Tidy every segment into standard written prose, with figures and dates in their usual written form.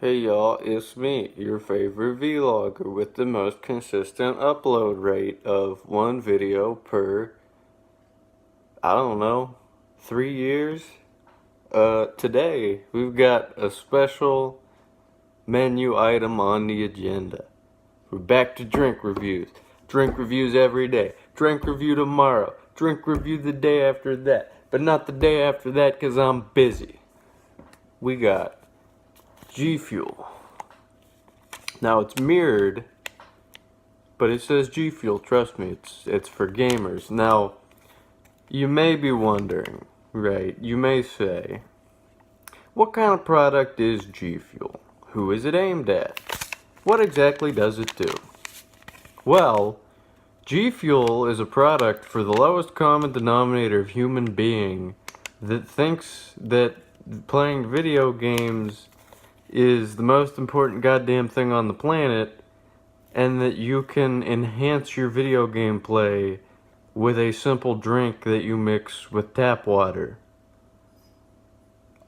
Hey y'all, it's me, your favorite vlogger with the most consistent upload rate of one video per, I don't know, 3 years? Today we've got a special menu item on the agenda. We're back to drink reviews. Drink reviews every day. Drink review tomorrow. Drink review the day after that. But not the day after that because I'm busy. We got Gfuel. Now it's mirrored, but it says Gfuel, trust me, it's for gamers. Now, you may be wondering, right, you may say, what kind of product is Gfuel? Who is it aimed at? What exactly does it do? Well, Gfuel is a product for the lowest common denominator of human being that thinks that playing video games is the most important goddamn thing on the planet, and that you can enhance your video game play with a simple drink that you mix with tap water.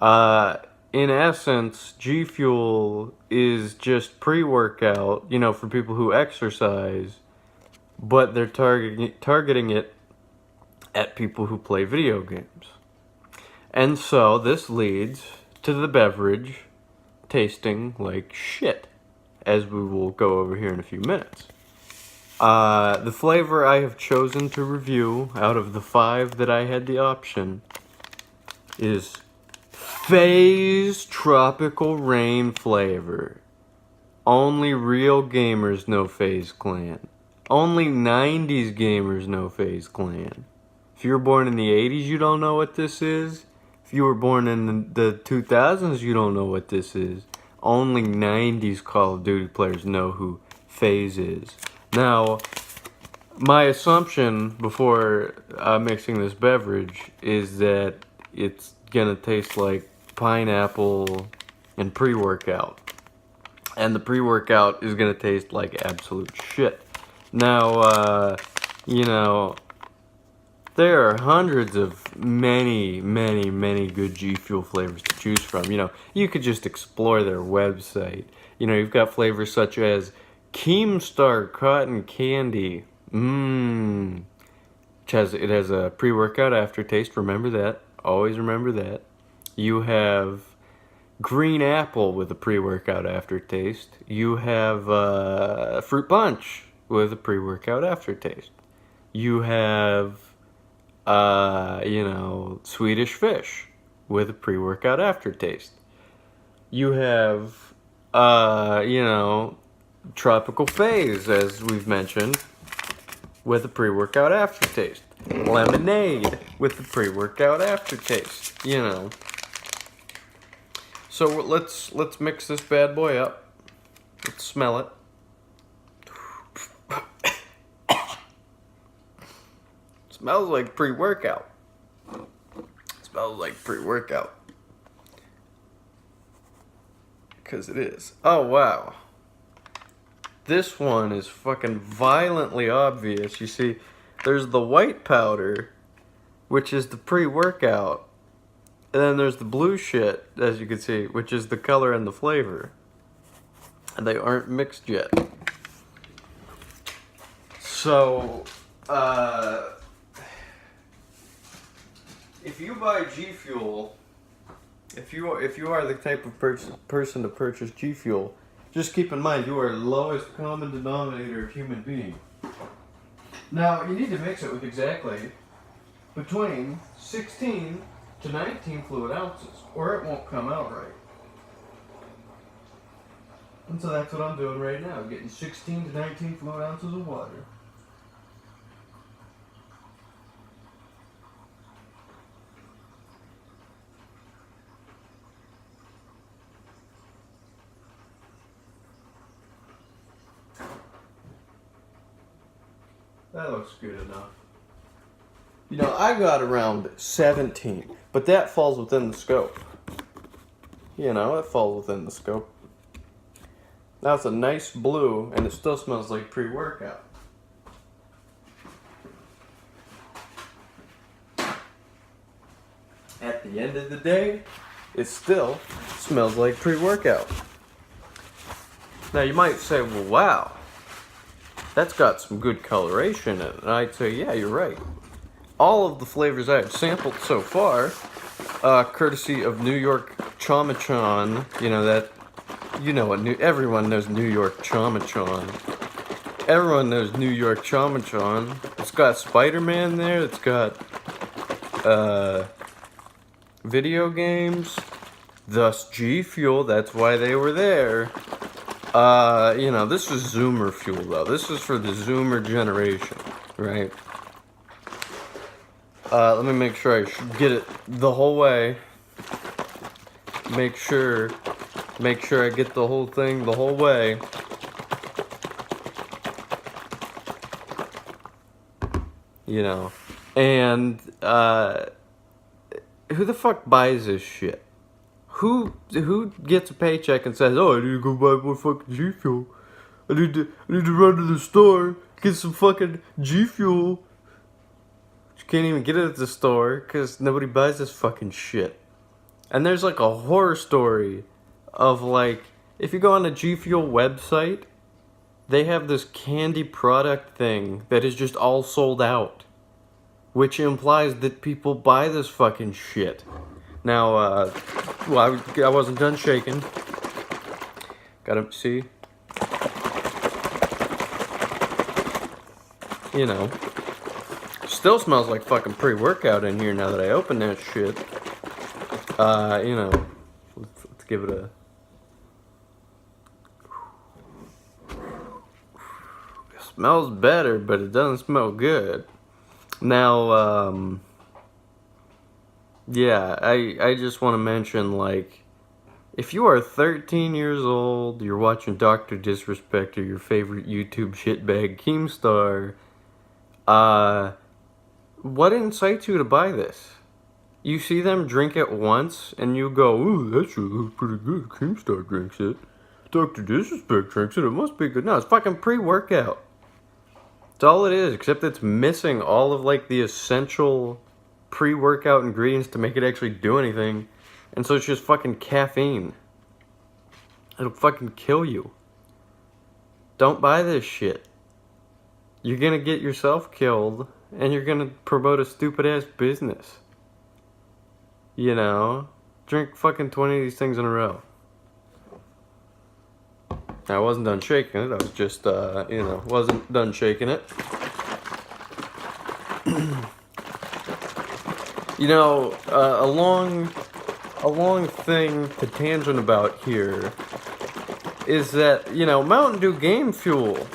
In essence, Gfuel is just pre-workout, you know, for people who exercise, but they're targeting it at people who play video games. And so this leads to the beverage tasting like shit, as we will go over here in a few minutes. The flavor I have chosen to review out of the 5 that I had the option is Faze Tropical Rain flavor. Only real gamers know FaZe Clan. Only 90s gamers know FaZe Clan. If you were born in the 80s, you don't know what this is. If you were born in the 2000s, you don't know what this is. Only 90s Call of Duty players know who FaZe is. Now, my assumption before mixing this beverage is that it's gonna taste like pineapple and pre-workout. And the pre-workout is gonna taste like absolute shit. Now, you know, there are hundreds of many good Gfuel flavors to choose from. You know, you could just explore their website. You know, you've got flavors such as Keemstar Cotton Candy. It has a pre-workout aftertaste, remember that. Always remember that. You have Green Apple with a pre-workout aftertaste. You have Fruit Punch with a pre-workout aftertaste. You have you know, Swedish Fish with a pre-workout aftertaste. You have, you know, Tropical Faze, as we've mentioned, with a pre-workout aftertaste. Lemonade with a pre-workout aftertaste, you know. So let's mix this bad boy up. Let's smell it. Smells like pre-workout. Smells like pre-workout. Because it is. Oh, wow. This one is fucking violently obvious. You see, there's the white powder, which is the pre-workout. And then there's the blue shit, as you can see, which is the color and the flavor. And they aren't mixed yet. So, if you buy Gfuel, if you are the type of person to purchase Gfuel, just keep in mind you are the lowest common denominator of human being. Now you need to mix it with exactly between 16 to 19 fluid ounces, or it won't come out right. And so that's what I'm doing right now, getting 16 to 19 fluid ounces of water. That looks good enough. You know, I got around 17, but that falls within the scope. You know, it falls within the scope. That's a nice blue, and it still smells like pre-workout. At the end of the day, it still smells like pre-workout. Now you might say, well, wow, that's got some good coloration in it. And I'd say, yeah, you're right. All of the flavors I have sampled so far, courtesy of New York Chomachon, everyone knows New York Chomachon. Everyone knows New York Chomachon. It's got Spider-Man there, it's got, video games, thus Gfuel, that's why they were there. This is Zoomer fuel, though. This is for the Zoomer generation, right? Let me make sure I get it the whole way. Make sure I get the whole thing the whole way. And, who the fuck buys this shit? Who gets a paycheck and says, oh, I need to go buy more fucking G Fuel. I need to run to the store, get some fucking G Fuel. You can't even get it at the store because nobody buys this fucking shit. And there's like a horror story of like, if you go on the G Fuel website, they have this candy product thing that is just all sold out. Which implies that people buy this fucking shit. Now, I wasn't done shaking. Gotta see. Still smells like fucking pre-workout in here now that I open that shit. Let's give it a... It smells better, but it doesn't smell good. Now, yeah, I just want to mention, like, if you are 13 years old, you're watching Dr. Disrespect or your favorite YouTube shitbag Keemstar, what incites you to buy this? You see them drink it once, and you go, ooh, that shit looks pretty good. Keemstar drinks it. Dr. Disrespect drinks it. It must be good. No, it's fucking pre-workout. That's all it is, except it's missing all of, like, the essential pre-workout ingredients to make it actually do anything. And so it's just fucking caffeine. It'll fucking kill you. Don't buy this shit. You're gonna get yourself killed, and you're gonna promote a stupid-ass business. Drink fucking 20 of these things in a row. I wasn't done shaking it, I was just, wasn't done shaking it. A long thing to tangent about here is that, Mountain Dew Game Fuel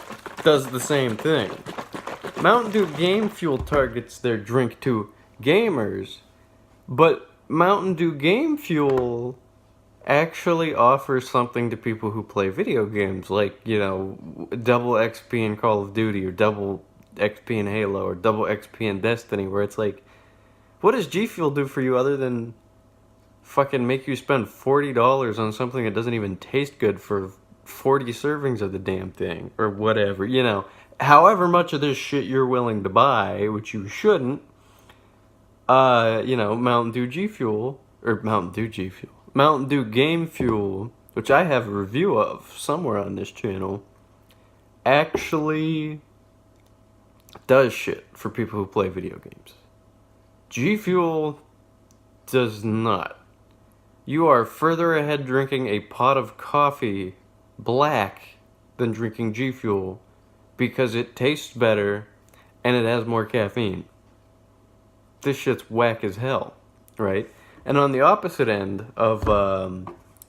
does the same thing. Mountain Dew Game Fuel targets their drink to gamers, but Mountain Dew Game Fuel actually offers something to people who play video games, like, double XP in Call of Duty, or double XP in Halo, or double XP in Destiny, where it's like, what does G Fuel do for you other than fucking make you spend $40 on something that doesn't even taste good for 40 servings of the damn thing, or whatever, however much of this shit you're willing to buy, which you shouldn't, Mountain Dew G Fuel, or Mountain Dew Game Fuel, which I have a review of somewhere on this channel, actually does shit for people who play video games. G Fuel does not. You are further ahead drinking a pot of coffee black than drinking G Fuel because it tastes better and it has more caffeine. This shit's whack as hell, right? And on the opposite end of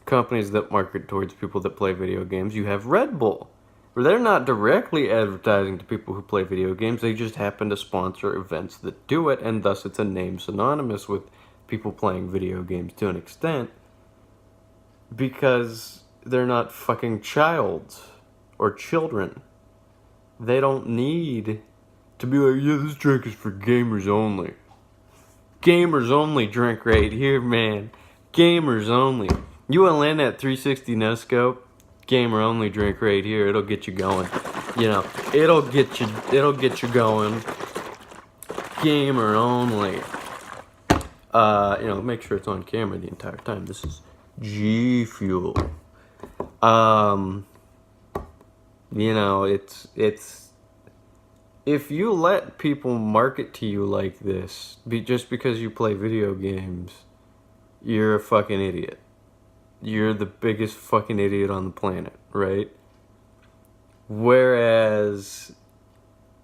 companies that market towards people that play video games, you have Red Bull, where they're not directly advertising to people who play video games, they just happen to sponsor events that do it, and thus it's a name synonymous with people playing video games to an extent, because they're not fucking childs or children. They don't need to be like, yeah, this drink is for gamers only. Gamers only drink right here, man. Gamers only. You wanna land that 360 no scope? Gamer only drink right here. It'll get you going. It'll get you going. Gamer only. Make sure it's on camera the entire time. This is G Fuel. You know, it's if you let people market to you like this, just because you play video games, you're a fucking idiot. You're the biggest fucking idiot on the planet, right? Whereas,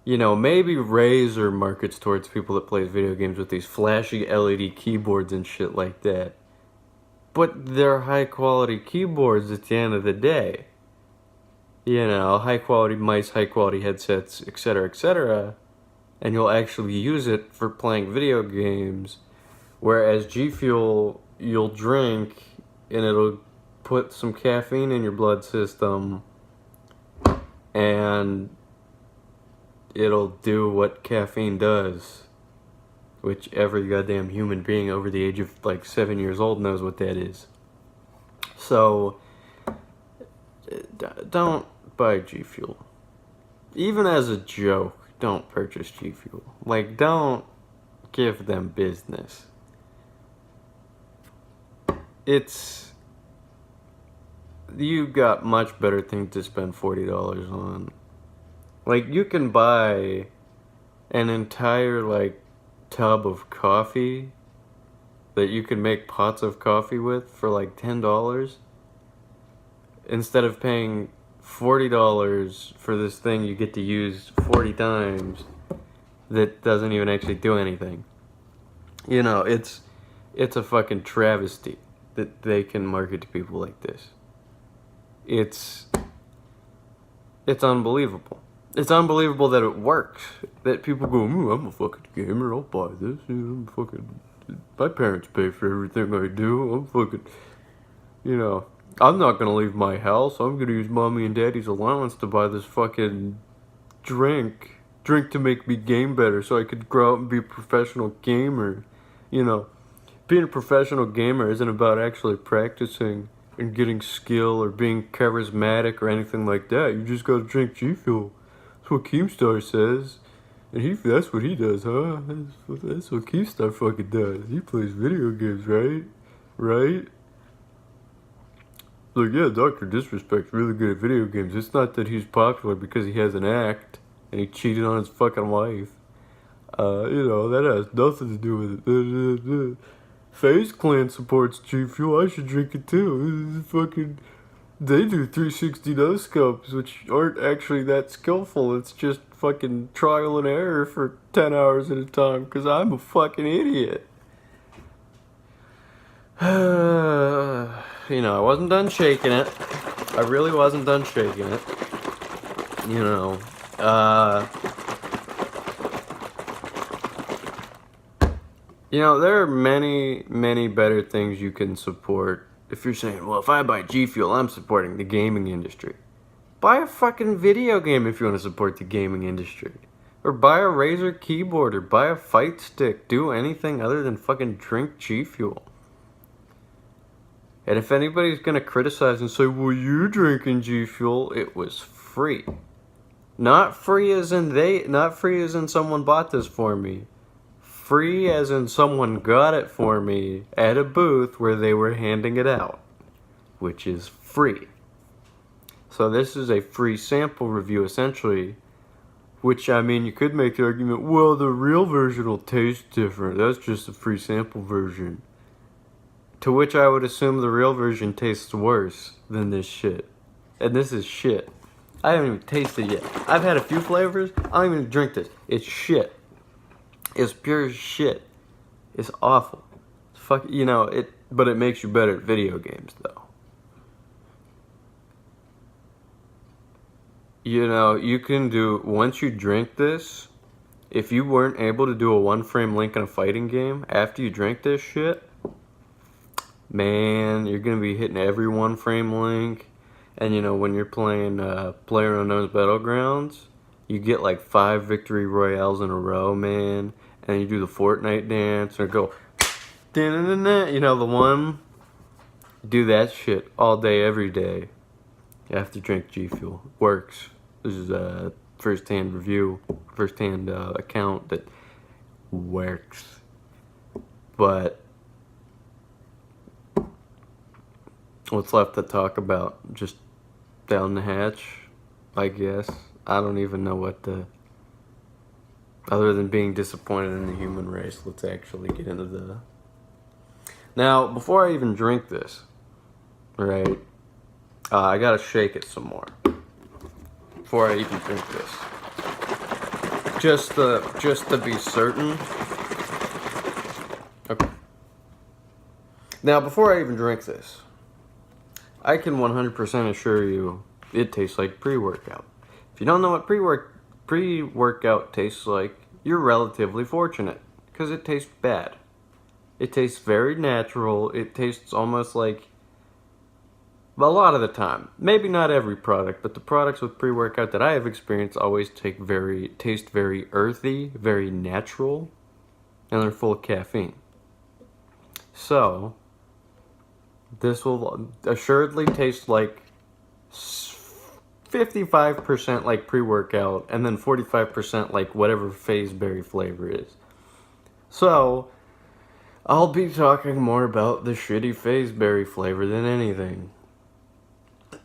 you know, maybe Razer markets towards people that play video games with these flashy LED keyboards and shit like that. But they're high quality keyboards at the end of the day. You know, high quality mice, high quality headsets, etc., etc. And you'll actually use it for playing video games. Whereas G Fuel, you'll drink and it'll put some caffeine in your blood system and it'll do what caffeine does. Which every goddamn human being over the age of like 7 years old knows what that is. So, don't buy G Fuel. Even as a joke, don't purchase G Fuel. Like, don't give them business. You've got much better things to spend $40 on. Like, you can buy an entire, like, tub of coffee that you can make pots of coffee with for like $10 instead of paying $40 for this thing you get to use 40 times that doesn't even actually do anything. You know, it's a fucking travesty that they can market to people like this. It's unbelievable. It's unbelievable that it works. That people go, I'm a fucking gamer, I'll buy this. I'm fucking, my parents pay for everything I do. I'm fucking, you know, I'm not gonna leave my house. I'm gonna use mommy and daddy's allowance to buy this fucking drink to make me game better so I could grow up and be a professional gamer. You know, being a professional gamer isn't about actually practicing and getting skill or being charismatic or anything like that. You just gotta drink G Fuel. That's what Keemstar says. And that's what he does, huh? That's what Keemstar fucking does. He plays video games, right? Right? Like, yeah, Dr. Disrespect's really good at video games. It's not that he's popular because he has an act and he cheated on his fucking wife. You know, that has nothing to do with it. FaZe Clan supports G Fuel. I should drink it too. Fucking, they do 360 no-scopes, which aren't actually that skillful. It's just fucking trial and error for 10 hours at a time because I'm a fucking idiot. You know, I wasn't done shaking it. I really wasn't done shaking it. You know, you know, there are many, many better things you can support. If you're saying, well, if I buy G Fuel, I'm supporting the gaming industry. Buy a fucking video game if you want to support the gaming industry. Or buy a Razer keyboard or buy a fight stick. Do anything other than fucking drink G Fuel. And if anybody's gonna criticize and say, well, you're drinking G Fuel, it was free. Not free as in someone bought this for me. Free as in someone got it for me at a booth where they were handing it out, which is free. So this is a free sample review essentially, which, I mean, you could make the argument, well, the real version will taste different. That's just a free sample version. To which I would assume the real version tastes worse than this shit. And this is shit. I haven't even tasted it yet. I've had a few flavors. I don't even drink this. It's shit. It's pure shit. It's awful. Fuck, you know, but it makes you better at video games, though. You know, you can do, once you drink this, if you weren't able to do a one-frame link in a fighting game, after you drink this shit, man, you're gonna be hitting every one-frame link. And, you know, when you're playing PlayerUnknown's Battlegrounds, you get like 5 victory royales in a row, man. And you do the Fortnite dance, or go, you know, the one. Do that shit all day, every day. You have to drink G Fuel. Works. This is a first-hand review, first-hand account that works. But what's left to talk about? Just down the hatch. I guess. I don't even know what to... Other than being disappointed in the human race, let's actually get into the... Now, before I even drink this, right, I gotta shake it some more. Before I even drink this. Just to be certain. Okay. Now, before I even drink this, I can 100% assure you it tastes like pre-workout. If you don't know what pre-workout tastes like, you're relatively fortunate, because it tastes bad. It tastes very natural. It tastes almost like, well, a lot of the time. Maybe not every product, but the products with pre-workout that I have experienced always taste very earthy, very natural, and they're full of caffeine. So, this will assuredly taste like 55% like pre-workout, and then 45% like whatever FazeBerry flavor is. So, I'll be talking more about the shitty FazeBerry flavor than anything. It's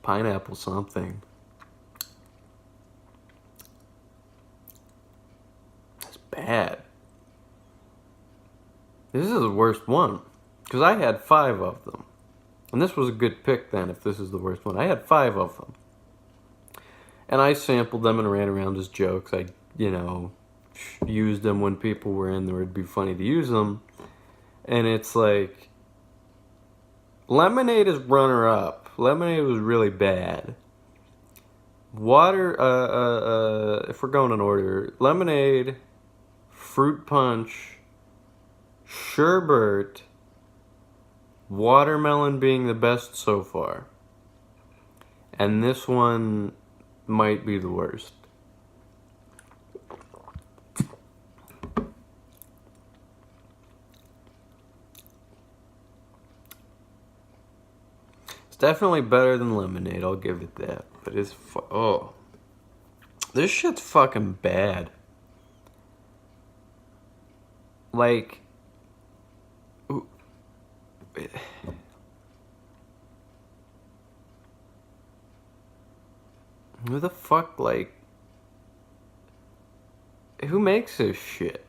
pineapple something. It's bad. This is the worst one, because I had 5 of them. And this was a good pick then, if this is the worst one. I had 5 of them. And I sampled them and ran around as jokes. I, used them when people were in there. It'd be funny to use them. And it's like, lemonade is runner-up. Lemonade was really bad. Water, if we're going in order, lemonade, fruit punch, sherbet, watermelon being the best so far. And this one might be the worst. It's definitely better than lemonade, I'll give it that. But it's this shit's fucking bad. Like, who the fuck, like, who makes this shit?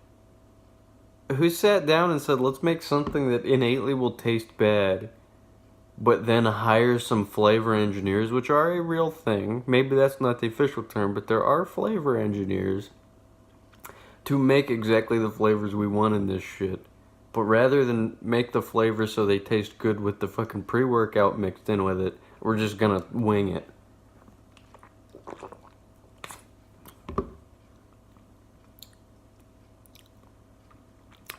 Who sat down and said, let's make something that innately will taste bad, but then hire some flavor engineers, which are a real thing. Maybe that's not the official term, but there are flavor engineers to make exactly the flavors we want in this shit. But rather than make the flavors so they taste good with the fucking pre-workout mixed in with it, we're just gonna wing it.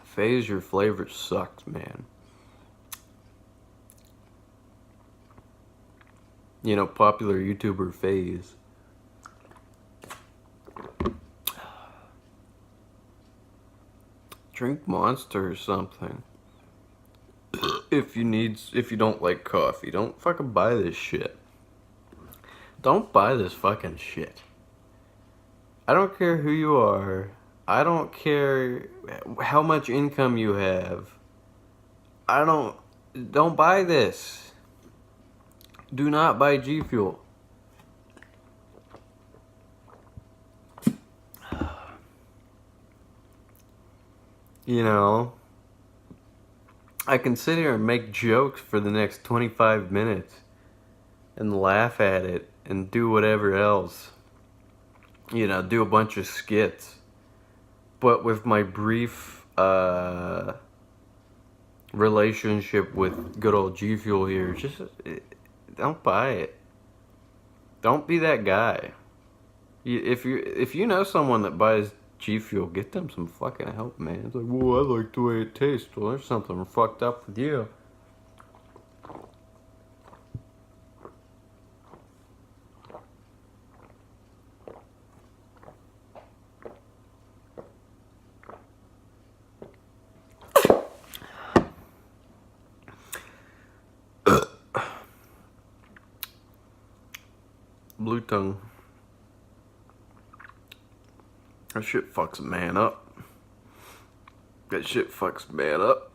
Faze, your flavor sucks, man. Popular YouTuber Faze. Drink Monster or something. If you don't like coffee, don't fucking buy this shit. Don't buy this fucking shit. I don't care who you are. I don't care how much income you have. Don't buy this. Do not buy Gfuel. I can sit here and make jokes for the next 25 minutes and laugh at it and do whatever else. Do a bunch of skits. But with my brief relationship with good old Gfuel here, just don't buy it. Don't be that guy. If you know someone that buys Gfuel, get them some fucking help, man. It's like, well, I like the way it tastes. Well, there's something fucked up with you. Blue tongue. That shit fucks a man up. That shit fucks a man up.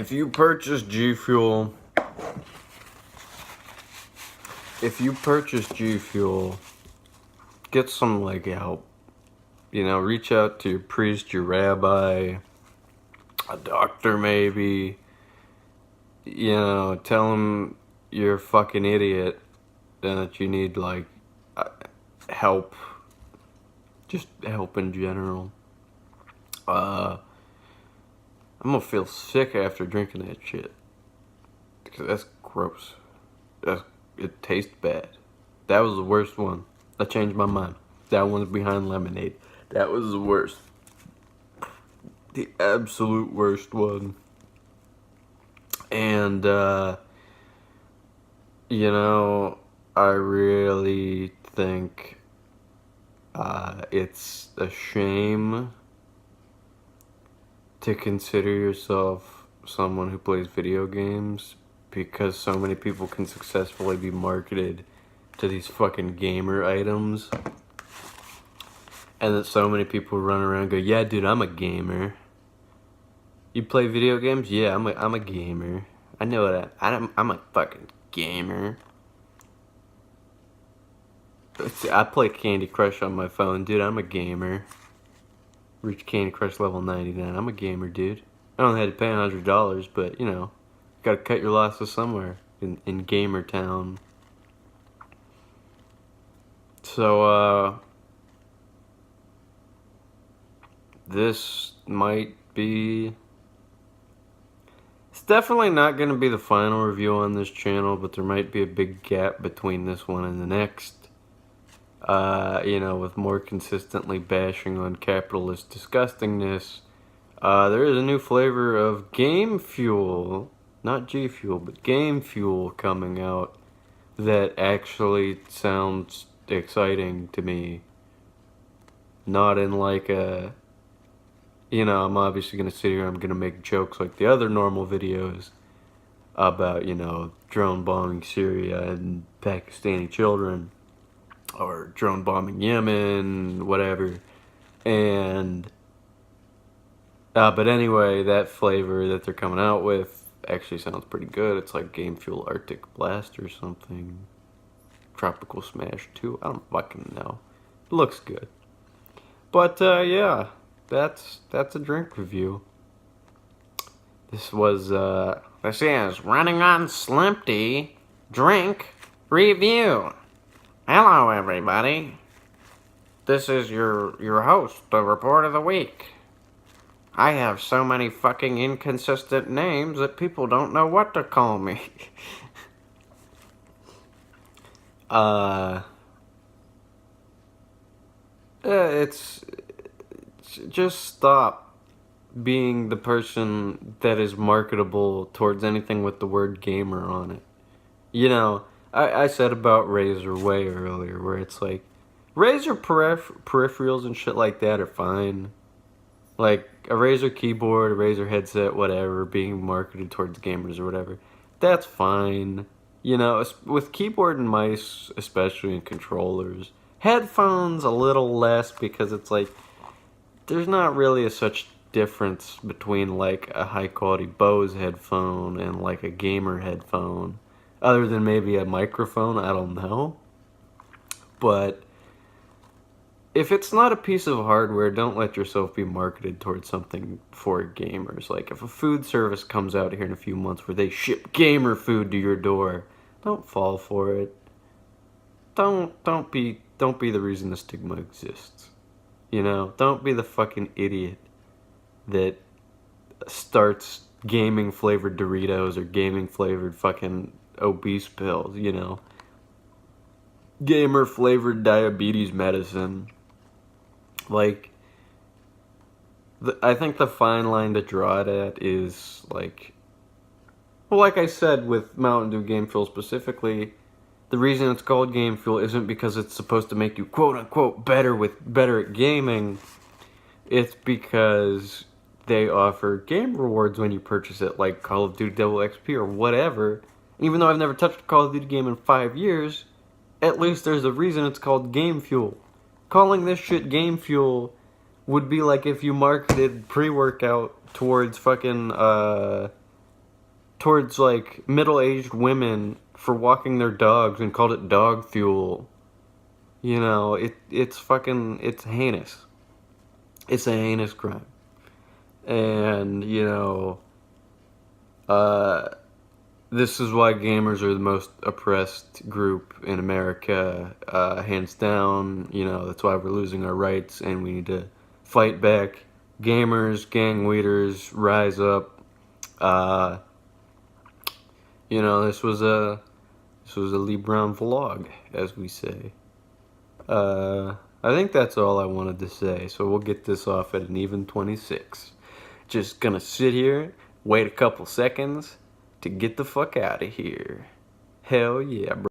if you purchase Gfuel, get some like help. You know, reach out to your priest, your rabbi, a doctor maybe. You know, tell them you're a fucking idiot and that you need like help. Just help in general. I'm gonna feel sick after drinking that shit. Because that's gross. It tastes bad. That was the worst one. I changed my mind. That one's behind lemonade. That was the worst. The absolute worst one. And, you know, I really think it's a shame to consider yourself someone who plays video games, because so many people can successfully be marketed to these fucking gamer items, and that so many people run around and go, yeah dude, I'm a gamer. You play video games? Yeah, I'm a gamer. I know that. I'm a fucking gamer. I play Candy Crush on my phone, dude. I'm a gamer. Reach Candy Crush level 99. I'm a gamer, dude. I only had to pay $100, but you know, gotta cut your losses somewhere in Gamer Town. So this might be. It's definitely not going to be the final review on this channel, but there might be a big gap between this one and the next. You know, with more consistently bashing on capitalist disgustingness. There is a new flavor of Game Fuel, not G Fuel, but Game Fuel coming out that actually sounds exciting to me. Not in like a, you know, I'm obviously going to sit here, I'm going to make jokes like the other normal videos about, you know, drone bombing Syria and Pakistani children, or drone bombing Yemen, whatever. And but anyway, that flavor that they're coming out with actually sounds pretty good. It's like Game Fuel Arctic Blast or something. Tropical Smash 2. I don't fucking know. It looks good. But yeah, that's a drink review. This is Running on Slimpty Drink Review. Hello everybody. This is your host, the Report of the Week. I have so many fucking inconsistent names that people don't know what to call me. It's just stop being the person that is marketable towards anything with the word gamer on it. You know, I said about Razer way earlier, where it's like, Razer peripherals and shit like that are fine. Like, a Razer keyboard, a Razer headset, whatever, being marketed towards gamers or whatever, that's fine. You know, with keyboard and mice, especially, and controllers. Headphones, a little less, because it's like, there's not really such difference between, like, a high-quality Bose headphone and, like, a gamer headphone. Other than maybe a microphone, I don't know. But if it's not a piece of hardware, don't let yourself be marketed towards something for gamers. Like, if a food service comes out here in a few months where they ship gamer food to your door, don't fall for it. Don't be the reason the stigma exists. You know, don't be the fucking idiot that starts gaming flavored Doritos or gaming flavored fucking obese pills, you know. Gamer flavored diabetes medicine. Like, I think the fine line to draw it at is, like, well, like I said with Mountain Dew Game Fuel specifically, the reason it's called Game Fuel isn't because it's supposed to make you quote-unquote better at gaming. It's because they offer game rewards when you purchase it, like Call of Duty Double XP or whatever. Even though I've never touched a Call of Duty game in 5 years, at least there's a reason it's called Game Fuel. Calling this shit Game Fuel would be like if you marketed pre-workout towards fucking, towards like middle-aged women for walking their dogs and called it dog fuel. You know, it's fucking, it's heinous. It's a heinous crime. And, you know, this is why gamers are the most oppressed group in America, hands down. You know, that's why we're losing our rights and we need to fight back. Gamers, gang leaders, rise up. You know, this was a Lee Brown vlog, as we say. I think that's all I wanted to say, so we'll get this off at an even 26. Just gonna sit here, wait a couple seconds to get the fuck out of here. Hell yeah, bro.